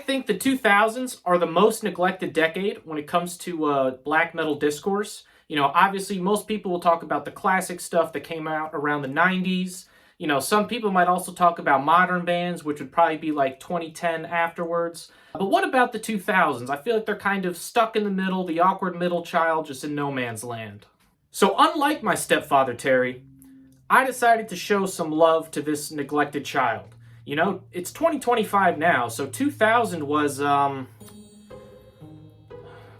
think the 2000s are the most neglected decade when it comes to black metal discourse. You know, obviously most people will talk about the classic stuff that came out around the 90s. You know, some people might also talk about modern bands, which would probably be like 2010 afterwards. But what about the 2000s? I feel like they're kind of stuck in the middle, the awkward middle child just in no man's land. So unlike my stepfather Terry, I decided to show some love to this neglected child. You know, it's 2025 now, so 2000 was,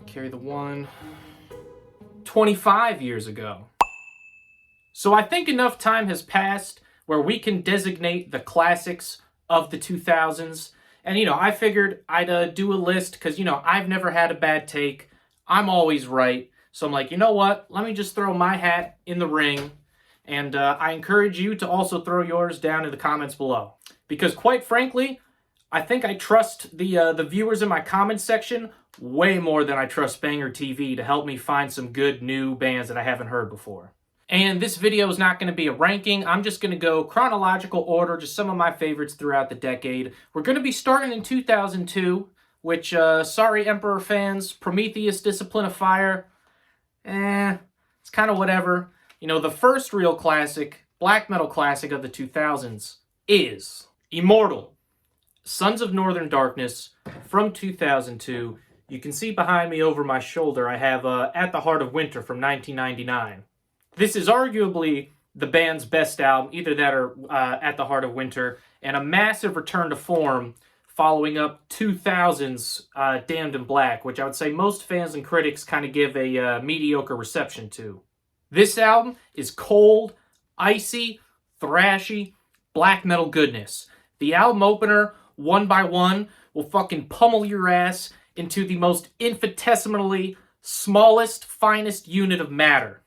carry the one, 25 years ago. So I think enough time has passed where we can designate the classics of the 2000s. And, you know, I figured I'd do a list because, you know, I've never had a bad take. I'm always right. So I'm like, you know what? Let me just throw my hat in the ring. And I encourage you to also throw yours down in the comments below. Because quite frankly, I think I trust the viewers in my comments section way more than I trust Banger TV to help me find some good new bands that I haven't heard before. And this video is not going to be a ranking. I'm just going to go chronological order, just some of my favorites throughout the decade. We're going to be starting in 2002, which, sorry Emperor fans, Prometheus, Discipline of Fire, it's kind of whatever. You know, the first real classic, black metal classic of the 2000s is IMMORTAL, Sons of Northern Darkness from 2002. You can see behind me over my shoulder I have At the Heart of Winter from 1999. This is arguably the band's best album, either that or At the Heart of Winter, and a massive return to form following up 2000's Damned in Black, which I would say most fans and critics kind of give a mediocre reception to. This album is cold, icy, thrashy, black metal goodness. The album opener, One by One, will fucking pummel your ass into the most infinitesimally smallest, finest unit of matter.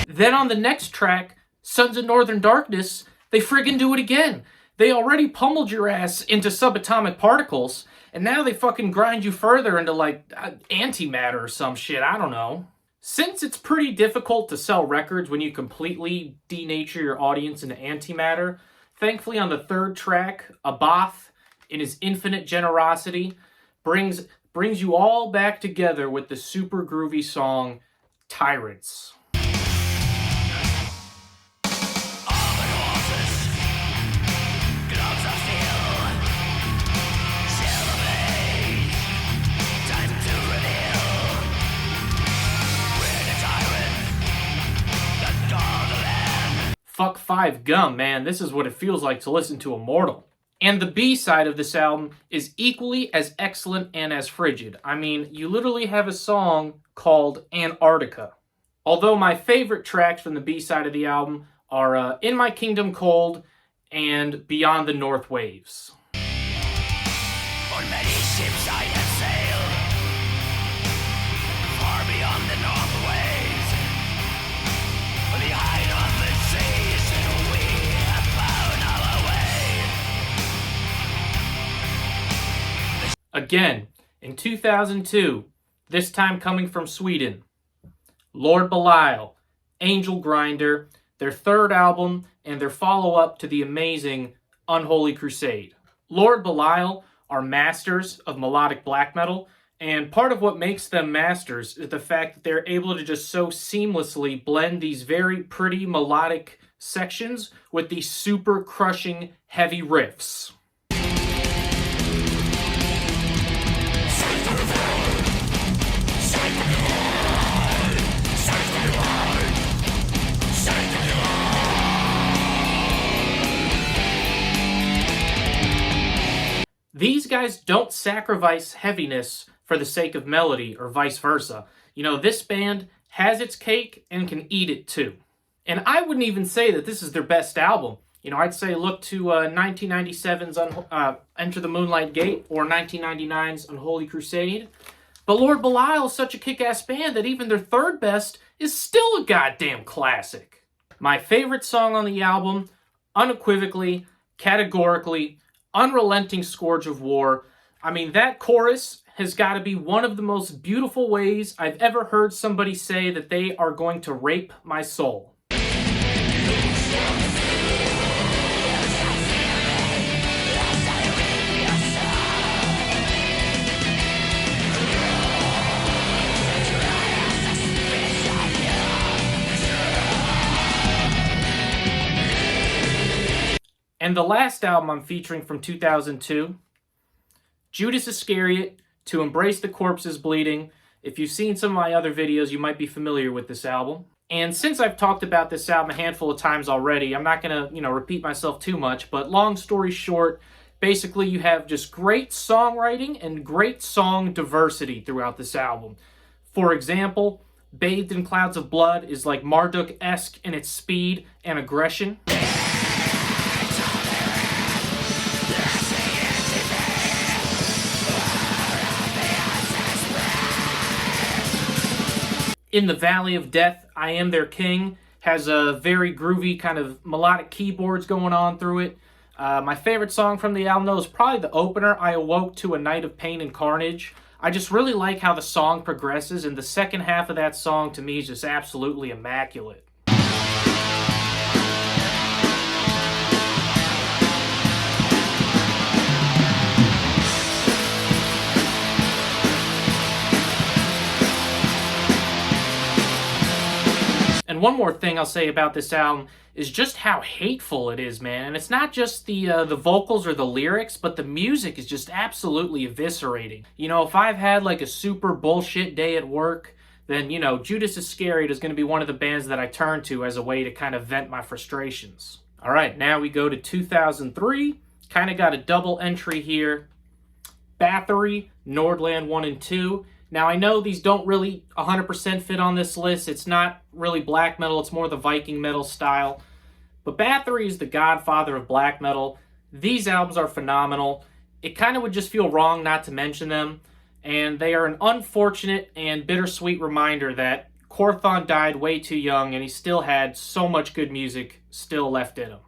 Then on the next track, Sons of Northern Darkness, they friggin' do it again. They already pummeled your ass into subatomic particles, and now they fucking grind you further into, like, antimatter or some shit, I don't know. Since it's pretty difficult to sell records when you completely denature your audience into antimatter, thankfully on the third track, Abath, in his infinite generosity, brings you all back together with the super groovy song, Tyrants. Fuck 5 gum, man. This is what it feels like to listen to IMMORTAL. And the B side of this album is equally as excellent and as frigid. I mean, you literally have a song called Antarctica. Although my favorite tracks from the B side of the album are In My Kingdom Cold and Beyond the North Waves. On many ships I have sailed, far beyond the North Waves, behind on the seas, and we have found our way. Again, in 2002, this time coming from Sweden, Lord Belial, ANGELGRINDER, their third album and their follow-up to the amazing Unholy Crusade. Lord Belial are masters of melodic black metal, and part of what makes them masters is the fact that they're able to just so seamlessly blend these very pretty melodic sections with these super crushing heavy riffs. These guys don't sacrifice heaviness for the sake of melody or vice versa. You know, this band has its cake and can eat it too. And I wouldn't even say that this is their best album. You know, I'd say look to 1997's Enter the Moonlight Gate or 1999's Unholy Crusade. But Lord Belial is such a kick-ass band that even their third best is still a goddamn classic. My favorite song on the album, unequivocally, categorically, Unrelenting Scourge of War. I mean, that chorus has got to be one of the most beautiful ways I've ever heard somebody say that they are going to rape my soul. And the last album I'm featuring from 2002, Judas Iscariot, To Embrace the Corpse's Bleeding. If you've seen some of my other videos, you might be familiar with this album. And since I've talked about this album a handful of times already, I'm not going to, repeat myself too much, but long story short, basically you have just great songwriting and great song diversity throughout this album. For example, Bathed in Clouds of Blood is like Marduk-esque in its speed and aggression. In the Valley of Death, I Am Their King has a very groovy kind of melodic keyboards going on through it. My favorite song from the album, though, is probably the opener, I Awoke to a Night of Pain and Carnage. I just really like how the song progresses, and the second half of that song, to me, is just absolutely immaculate. And one more thing I'll say about this album is just how hateful it is, man. And it's not just the vocals or the lyrics, but the music is just absolutely eviscerating. If I've had like a super bullshit day at work, then, Judas Iscariot is going to be one of the bands that I turn to as a way to kind of vent my frustrations. All right, now we go to 2003. Kind of got a double entry here. Bathory, Nordland 1 and 2. Now, I know these don't really 100% fit on this list. It's not really black metal. It's more the Viking metal style. But Bathory is the godfather of black metal. These albums are phenomenal. It kind of would just feel wrong not to mention them. And they are an unfortunate and bittersweet reminder that Quorthon died way too young and he still had so much good music still left in him.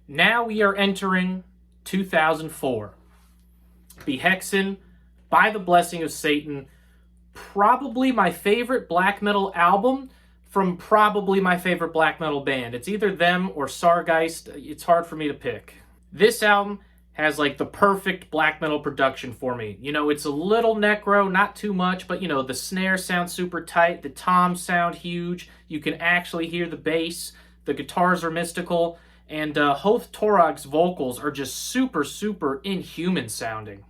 Now we are entering 2004. BEHEXEN, By the Blessing of Satan. Probably my favorite black metal album from probably my favorite black metal band. It's either them or SARGEIST. It's hard for me to pick. This album has like the perfect black metal production for me. It's a little necro, not too much, but the snare sounds super tight, the toms sound huge, you can actually hear the bass, the guitars are mystical, and Hoth Torag's vocals are just super, super inhuman sounding.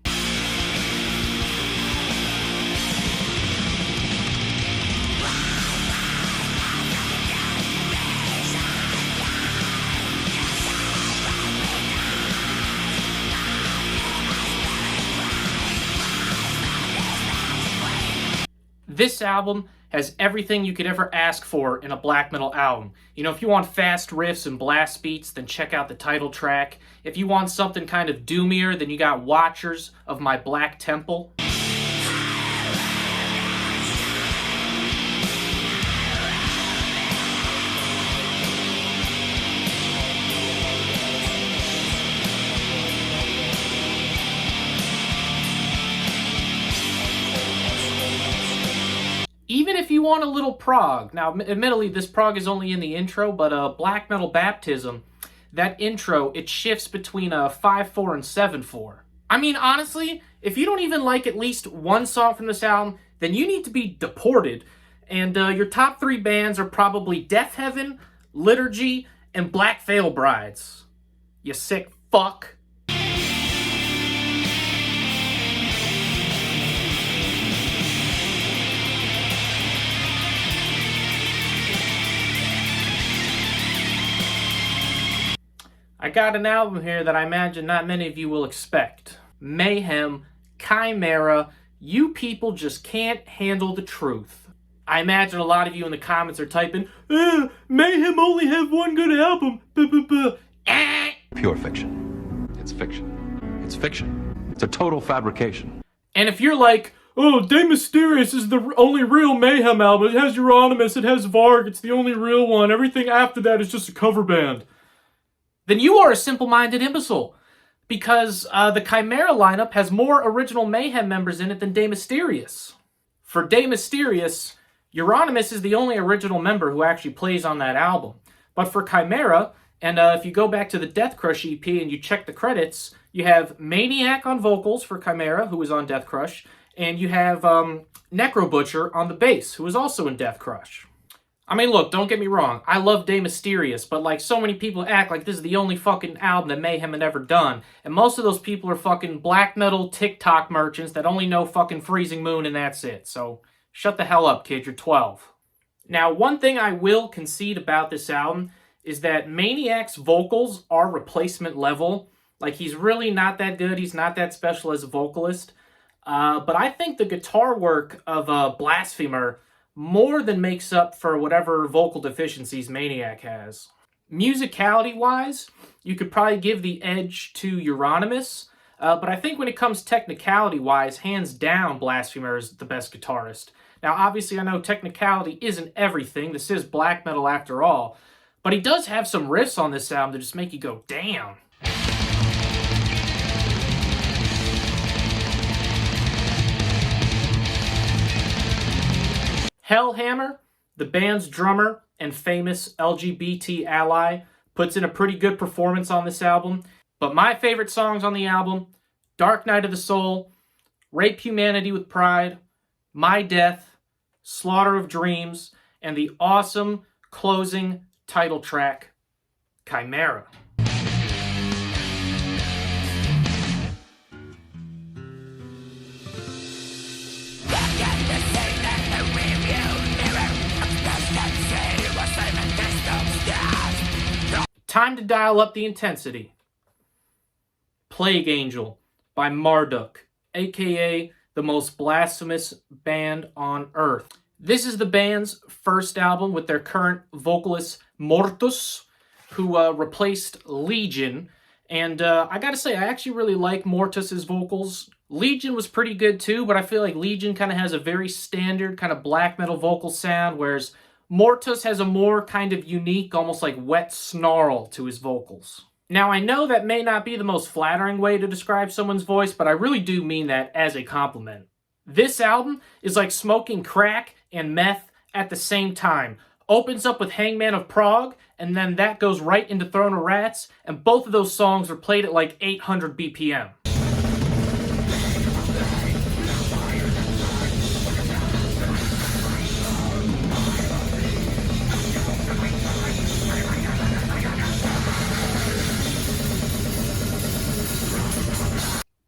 This album has everything you could ever ask for in a black metal album. If you want fast riffs and blast beats, then check out the title track. If you want something kind of doomier, then you got Watchers of My Black Temple. Even if you want a little prog, now admittedly this prog is only in the intro, but Black Metal Baptism, that intro, it shifts between 5/4 and 7/4. I mean, honestly, if you don't even like at least one song from this album, then you need to be deported. And your top 3 bands are probably Death Heaven, Liturgy, and Black Veil Brides. You sick fuck. I got an album here that I imagine not many of you will expect. Mayhem, Chimera, you people just can't handle the truth. I imagine a lot of you in the comments are typing, Mayhem only have one good album. Pure fiction. It's fiction. It's fiction. It's a total fabrication. And if you're like, oh, De Mysterious is the only real Mayhem album. It has Euronymous, it has Varg, it's the only real one. Everything after that is just a cover band. Then you are a simple-minded imbecile. Because the Chimera lineup has more original Mayhem members in it than De Mysterious. For De Mysterious, Euronymous is the only original member who actually plays on that album. But for Chimera, and if you go back to the Death Crush EP and you check the credits, you have Maniac on vocals for Chimera, who was on Death Crush, and you have Necro Butcher on the bass, who was also in Death Crush. I mean, look, don't get me wrong, I love De Mysterious, but like so many people act like this is the only fucking album that Mayhem had ever done, and most of those people are fucking black metal TikTok merchants that only know fucking Freezing Moon and that's it, so shut the hell up, kid, you're 12. Now, one thing I will concede about this album is that Maniac's vocals are replacement level. Like, he's really not that good, he's not that special as a vocalist, but I think the guitar work of Blasphemer more than makes up for whatever vocal deficiencies Maniac has. Musicality-wise, you could probably give the edge to Euronymous, but I think when it comes technicality-wise, hands down, Blasphemer is the best guitarist. Now, obviously, I know technicality isn't everything. This is black metal after all, but he does have some riffs on this album that just make you go, damn. Hellhammer, the band's drummer and famous LGBT ally, puts in a pretty good performance on this album. But my favorite songs on the album, Dark Night of the Soul, Rape Humanity with Pride, My Death, Slaughter of Dreams, and the awesome closing title track, Chimera. Time to dial up the intensity. Plague Angel by Marduk, aka the most blasphemous band on earth. This is the band's first album with their current vocalist Mortus, who replaced Legion. And I gotta say, I actually really like Mortus's vocals. Legion was pretty good too, but I feel like Legion kind of has a very standard kind of black metal vocal sound, whereas Mortus has a more kind of unique, almost like wet snarl to his vocals. Now, I know that may not be the most flattering way to describe someone's voice, but I really do mean that as a compliment. This album is like smoking crack and meth at the same time. Opens up with Hangman of Prague, and then that goes right into Throne of Rats, and both of those songs are played at like 800 BPM.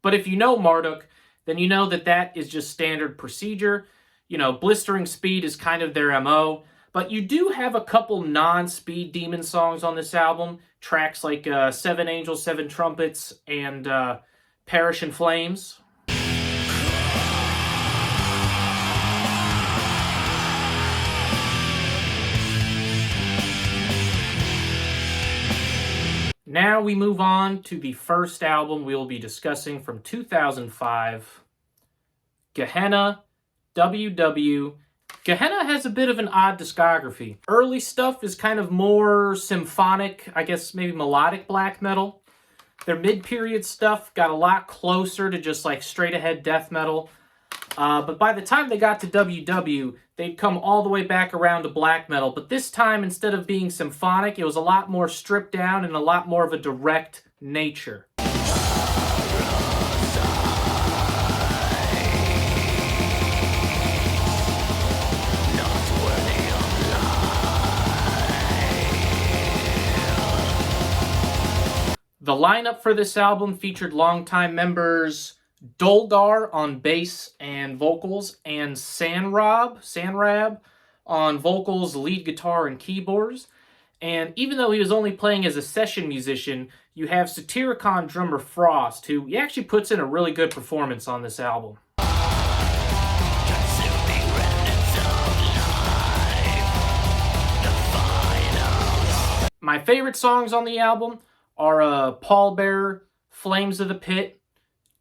But if you know Marduk, then you know that that is just standard procedure. You know, blistering speed is kind of their MO. But you do have a couple non-speed demon songs on this album. Tracks like Seven Angels, Seven Trumpets, and Perish in Flames. Now we move on to the first album we will be discussing from 2005, Gehenna, WW. Gehenna has a bit of an odd discography. Early stuff is kind of more symphonic, I guess maybe melodic black metal. Their mid-period stuff got a lot closer to just like straight-ahead death metal. But by the time they got to WW, they'd come all the way back around to black metal. But this time, instead of being symphonic, it was a lot more stripped down and a lot more of a direct nature. The lineup for this album featured longtime members Doldar on bass and vocals, and Sanrab on vocals, lead guitar, and keyboards. And even though he was only playing as a session musician, you have Satyricon drummer Frost, who he actually puts in a really good performance on this album. My favorite songs on the album are Pallbearer, Flames of the Pit,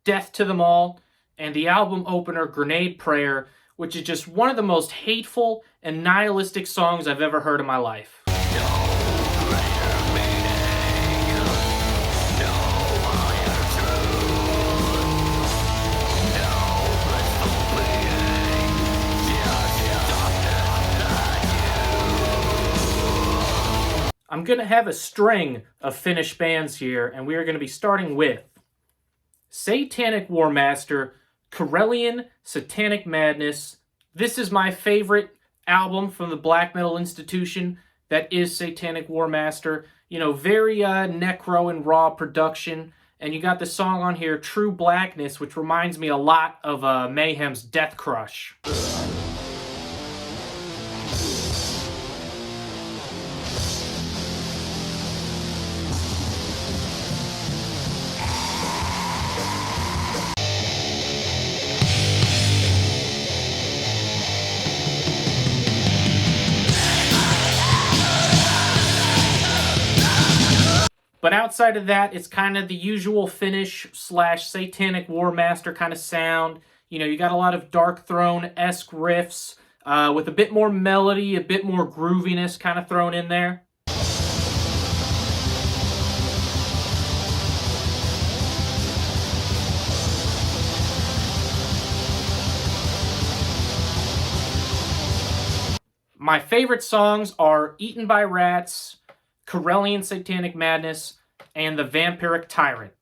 Death to Them All, and the album opener, Grenade Prayer, which is just one of the most hateful and nihilistic songs I've ever heard in my life. I'm going to have a string of Finnish bands here, and we are going to be starting with Satanic Warmaster, CARELIAN, Satanic Madness. This is my favorite album from the black metal institution that is Satanic Warmaster. You know, very necro and raw production. And you got the song on here, True Blackness, which reminds me a lot of Mayhem's Death Crush. But outside of that, it's kind of the usual Finnish / Satanic Warmaster kind of sound. You know, you got a lot of Dark Throne-esque riffs with a bit more melody, a bit more grooviness kind of thrown in there. My favorite songs are Eaten by Rats, CARELIAN Satanic Madness, and The Vampiric Tyrant.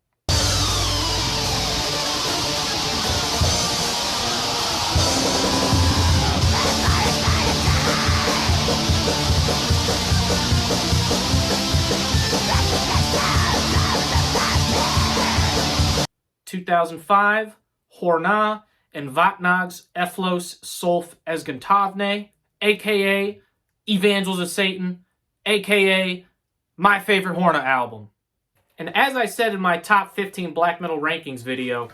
(2005) HORNA, ENVAATNAGS, EFLOS, SOLF, ESGANTAAVE, aka Evangels of Satan, aka my favorite HORNA album. And as I said in my top 15 black metal rankings video,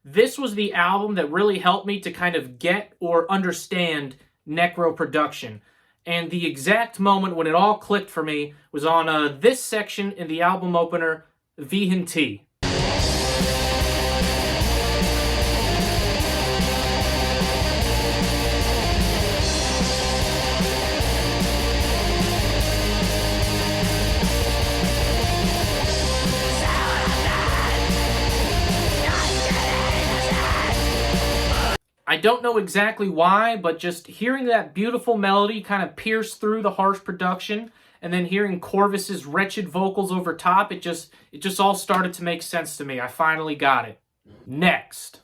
this was the album that really helped me to kind of get or understand necro production. And the exact moment when it all clicked for me was on this section in the album opener, VHT. I don't know exactly why, but just hearing that beautiful melody kind of pierce through the harsh production, and then hearing Corvus's wretched vocals over top, it just all started to make sense to me. I finally got it. Next,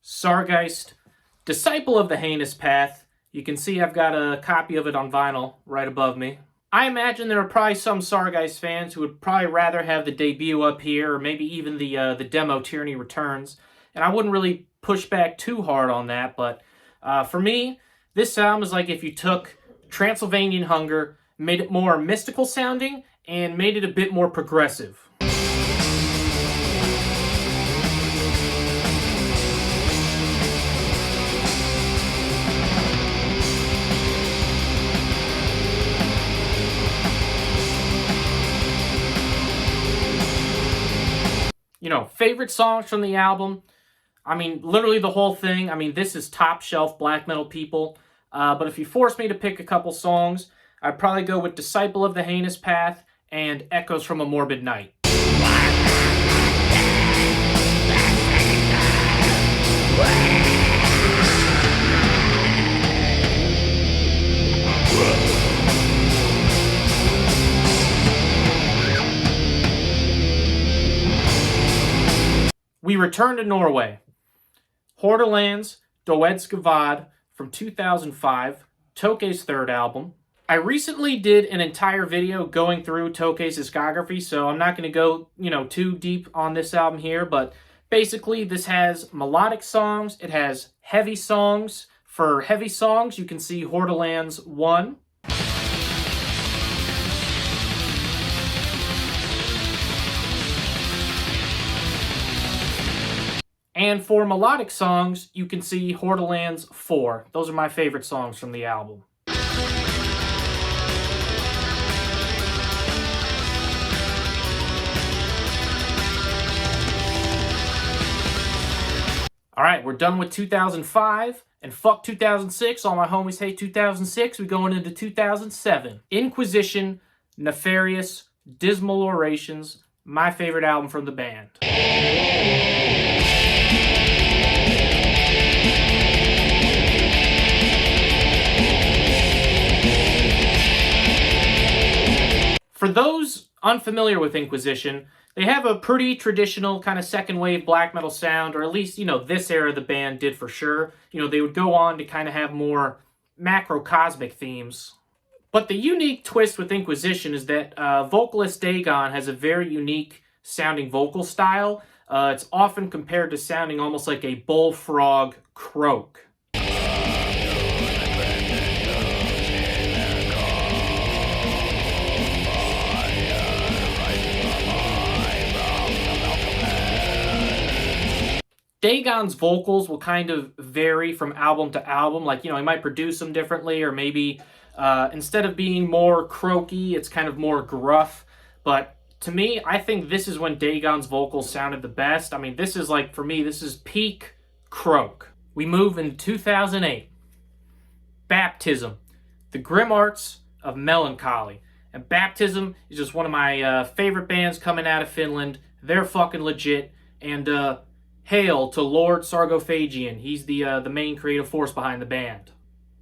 SARGEIST, Disciple of the Heinous Path. You can see I've got a copy of it on vinyl right above me. I imagine there are probably some SARGEIST fans who would probably rather have the debut up here, or maybe even the demo Tyranny Returns, and I wouldn't really push back too hard on that, but for me, this album is like if you took Transylvanian Hunger, made it more mystical sounding, and made it a bit more progressive. You know, favorite songs from the album? I mean, literally the whole thing. I mean, this is top shelf black metal, people. But if you force me to pick a couple songs, I'd probably go with Disciple of the Heinous Path and Echoes from a Morbid Night. We return to Norway. HORDALANDS, DOEDSKVAD from 2005, TAAKE's third album. I recently did an entire video going through TAAKE's discography, so I'm not going to go, too deep on this album here, but basically this has melodic songs, it has heavy songs. For heavy songs, you can see HORDALANDS 1. And for melodic songs, you can see HORDALANDS 4. Those are my favorite songs from the album. Alright, we're done with 2005, and fuck 2006, all my homies hate 2006, we're going into 2007. Inquisition, Nefarious, Dismal Orations, my favorite album from the band. For those unfamiliar with Inquisition, they have a pretty traditional kind of second wave black metal sound, or at least, this era of the band did for sure. They would go on to kind of have more macrocosmic themes. But the unique twist with Inquisition is that vocalist Dagon has a very unique sounding vocal style. It's often compared to sounding almost like a bullfrog croak. Dagon's vocals will kind of vary from album to album. Like, he might produce them differently, or maybe instead of being more croaky, it's kind of more gruff. But to me, I think this is when Dagon's vocals sounded the best. I mean, this is like, for me, this is peak croak. We move into 2008. Baptism, the Grim Arts of Melancholy. And Baptism is just one of my favorite bands coming out of Finland. They're fucking legit. And hail to Lord Sargophagian. He's the main creative force behind the band.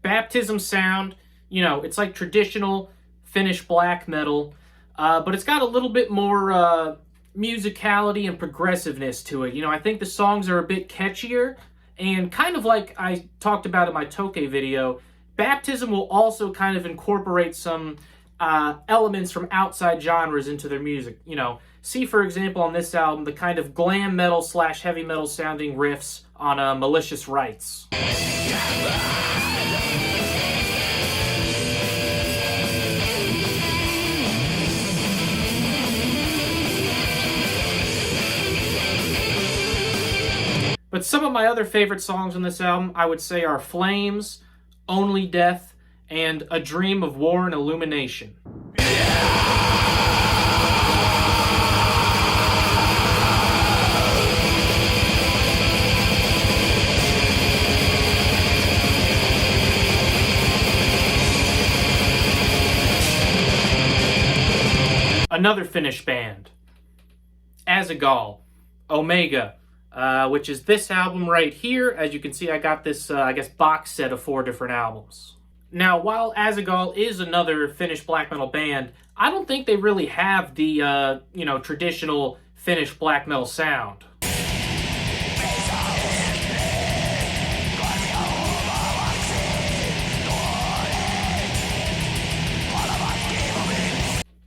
Baptism sound, it's like traditional Finnish black metal, but it's got a little bit more musicality and progressiveness to it. I think the songs are a bit catchier, and kind of like I talked about in my TAAKE video, Baptism will also kind of incorporate some elements from outside genres into their music. See, for example, on this album, the kind of glam metal / heavy metal sounding riffs on Malicious Rights. But some of my other favorite songs on this album, I would say, are Flames, Only Death, and A Dream of War and Illumination. Another Finnish band, AZAGHAL, Omega, which is this album right here. As you can see, I got this, box set of 4 different albums. Now, while AZAGHAL is another Finnish black metal band, I don't think they really have the, traditional Finnish black metal sound.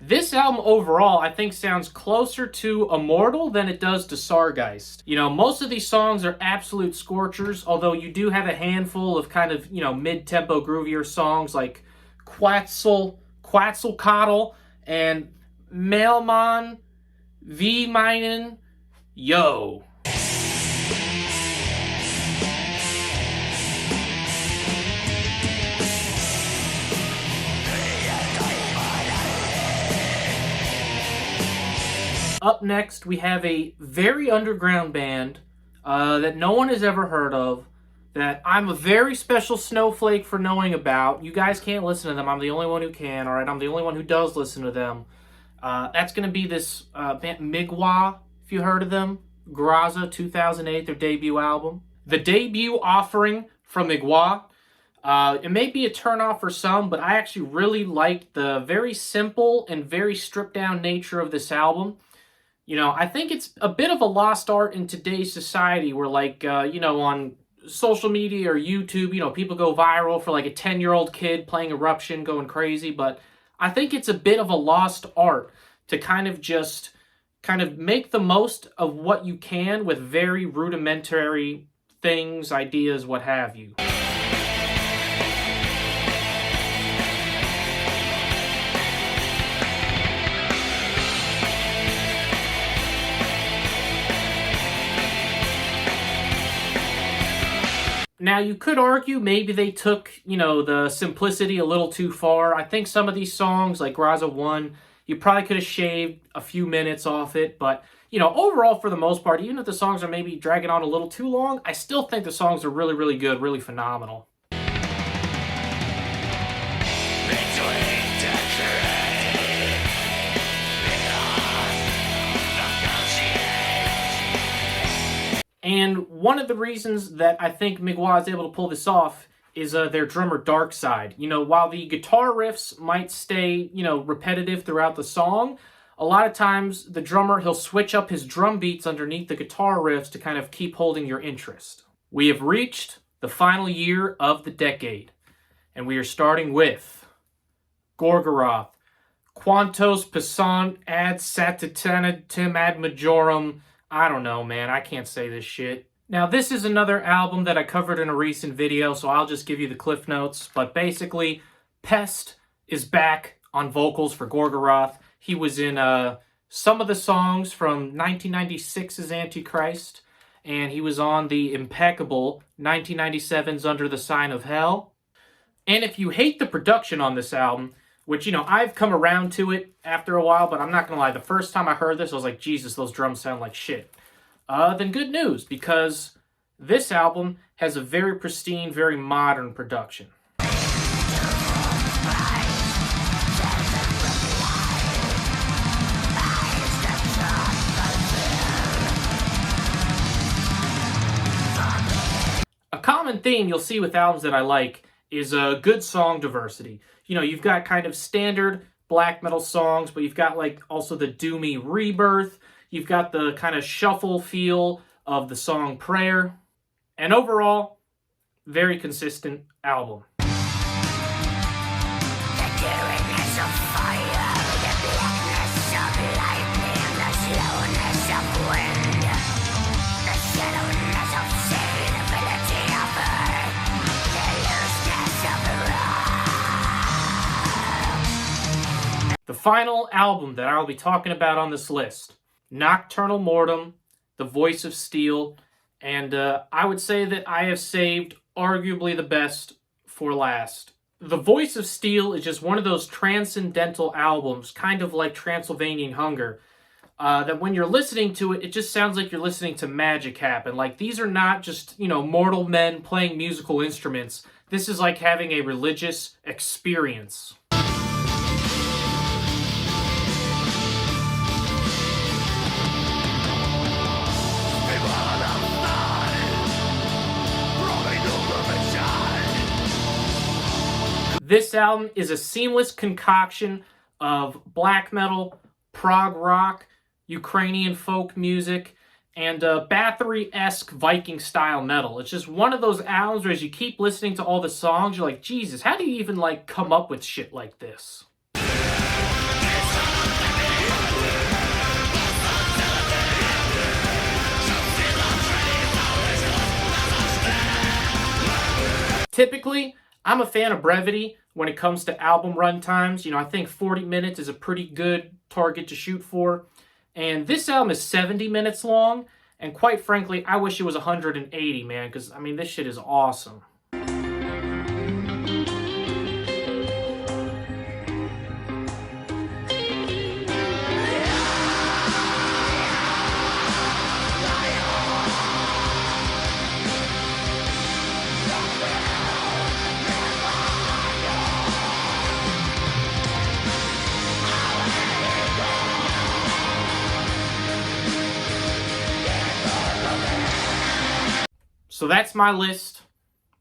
This album overall, I think, sounds closer to IMMORTAL than it does to SARGEIST. Most of these songs are absolute scorchers, although you do have a handful of kind of, mid-tempo groovier songs like Quetzalcoatl and Mailman V Meinen Yo. Up next, we have a very underground band that no one has ever heard of, that I'm a very special snowflake for knowing about. You guys can't listen to them. I'm the only one who can, alright? I'm the only one who does listen to them. That's going to be this band, MGŁA, if you heard of them. GROZA, 2008, their debut album. The debut offering from MGŁA. It may be a turnoff for some, but I actually really liked the very simple and very stripped-down nature of this album. I think it's a bit of a lost art in today's society where, like, on social media or YouTube, people go viral for, like, a 10-year-old kid playing Eruption going crazy. But I think it's a bit of a lost art to kind of make the most of what you can with very rudimentary things, ideas, what have you. Now, you could argue maybe they took, the simplicity a little too far. I think some of these songs, like GROZA 1, you probably could have shaved a few minutes off it. But, overall, for the most part, even if the songs are maybe dragging on a little too long, I still think the songs are really, really good, really phenomenal. And one of the reasons that I think MGŁA is able to pull this off is their drummer Darkside. You know, while the guitar riffs might stay, you know, repetitive throughout the song, a lot of times the drummer, he'll switch up his drum beats underneath the guitar riffs to kind of keep holding your interest. We have reached the final year of the decade, and we are starting with GORGOROTH, Quantos Passant ad Satanatim ad Majorum. I don't know, man. I can't say this shit. Now, this is another album that I covered in a recent video, so I'll just give you the cliff notes. But basically, Pest is back on vocals for GORGOROTH. He was in some of the songs from 1996's Antichrist, and he was on the impeccable 1997's Under the Sign of Hell. And if you hate the production on this album, which, you know, I've come around to it after a while, but I'm not going to lie, the first time I heard this, I was like, Jesus, those drums sound like shit. Then good news, because this album has a very pristine, very modern production. A common theme you'll see with albums that I like is a good song diversity. You know, you've got kind of standard black metal songs, but you've got like also the doomy Rebirth. You've got the kind of shuffle feel of the song Prayer. And overall, very consistent album. The final album that I'll be talking about on this list, Nocturnal Mortem, The Voice of Steel, and I would say that I have saved arguably the best for last. The Voice of Steel is just one of those transcendental albums, kind of like Transylvanian Hunger, that when you're listening to it, it just sounds like you're listening to magic happen. Like, these are not just, you know, mortal men playing musical instruments. This is like having a religious experience. This album is a seamless concoction of black metal, prog rock, Ukrainian folk music, and Bathory-esque Viking-style metal. It's just one of those albums where as you keep listening to all the songs, you're like, Jesus, how do you even, like, come up with shit like this? Typically, I'm a fan of brevity when it comes to album run times. You know, I think 40 minutes is a pretty good target to shoot for. And this album is 70 minutes long. And quite frankly, I wish it was 180, man. Because, I mean, this shit is awesome. So that's my list.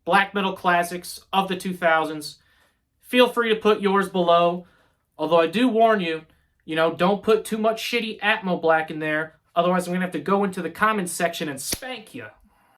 Black metal classics of the 2000s. Feel free to put yours below. Although I do warn you, you know, don't put too much shitty Atmo Black in there. Otherwise I'm going to have to go into the comments section and spank you.